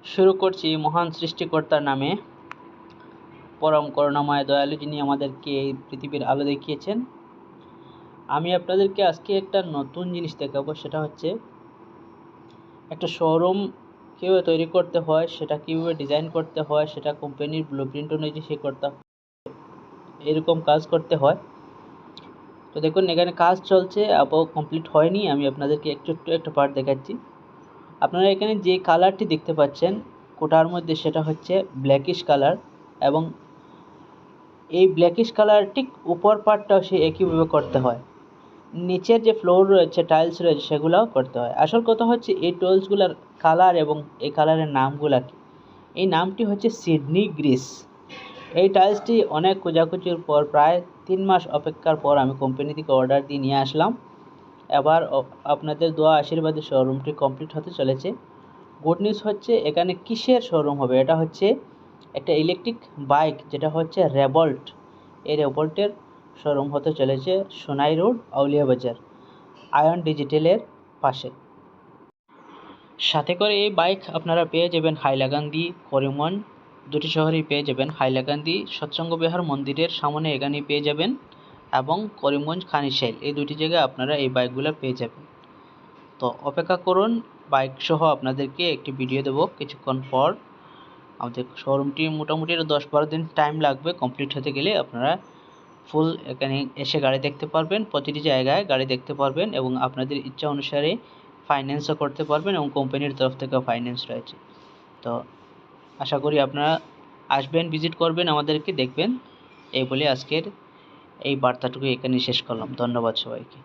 শুরু করছি মহান সৃষ্টিকর্তার নামে, পরম করুণাময় দয়ালু যিনি আমাদেরকে এই পৃথিবীর আলো দেখিয়েছেন। আমি আপনাদেরকে আজকে একটা নতুন জিনিস দেখাবো, সেটা হচ্ছে একটা শোরুম কীভাবে তৈরি করতে হয়, সেটা কীভাবে ডিজাইন করতে হয়, সেটা কোম্পানির ব্লুপ্রিন্ট অনুযায়ী সে করতে এরকম কাজ করতে হয়। তো দেখুন এখানে কাজ চলছে, কমপ্লিট হয়নি। আমি আপনাদেরকে একটু পার্ট দেখাচ্ছি। আপনারা এখানে যে কালারটি দেখতে পাচ্ছেন কোটার মধ্যে, সেটা হচ্ছে ব্ল্যাকিশ কালার, এবং এই ব্ল্যাকিশ কালার ঠিক উপর পার্টটাও সে একইভাবে করতে হয়। নিচের যে ফ্লোর রয়েছে, টাইলস রয়েছে, সেগুলোও করতে হয়। আসল কথা হচ্ছে এই টাইলসগুলোর কালার এবং এই কালারের নামগুলা কি। এই নামটি হচ্ছে সিডনি গ্রিস। এই টাইলসটি অনেক খোঁজাখুঁজির পর, প্রায় 3 মাস অপেক্ষার পর আমি কোম্পানি থেকে অর্ডার দিয়ে নিয়ে আসলাম। এবার আপনাদের দোয়া আশীর্বাদে শোরুমটি কমপ্লিট হতে চলেছে। গুড নিউজ হচ্ছে এখানে কিসের শোরুম হবে, এটা হচ্ছে একটা ইলেকট্রিক বাইক, যেটা হচ্ছে রেভল্ট। এই রেভল্টের শোরুম হতে চলেছে সোনাই রোড, আউলিয়া বাজার, আয়ন ডিজিটালের পাশে। সাথে করে এই বাইক আপনারা পেয়ে যাবেন হাইলাকান্দি, করিমগঞ্জ, দুটি শহরেই পেয়ে যাবেন। হাইলাকান্দি সৎসঙ্গ বিহার মন্দিরের সামনে এখানে পেয়ে যাবেন, এবং করিমগঞ্জ খানিশাইল, এই দুটি জায়গায় আপনারা এই বাইকগুলো পেয়ে যাবেন। তো অপেক্ষা করুন, বাইক সহ আপনাদেরকে একটি ভিডিও দেবো কিছুক্ষণ পর। আমাদের শোরুমটি মোটামুটি 10-12 দিন টাইম লাগবে কমপ্লিট হতে গেলে। আপনারা ফুল এখানে এসে গাড়ি দেখতে পারবেন, প্রতিটি জায়গায় গাড়ি দেখতে পারবেন, এবং আপনাদের ইচ্ছা অনুসারে ফাইন্যান্সও করতে পারবেন, এবং কোম্পানির তরফ থেকেও ফাইন্যান্স রয়েছে। তো আশা করি আপনারা আসবেন, ভিজিট করবেন, আমাদেরকে দেখবেন। এই বলে আজকের এই বার্তাটুকু এখানে শেষ করলাম। ধন্যবাদ সবাইকে।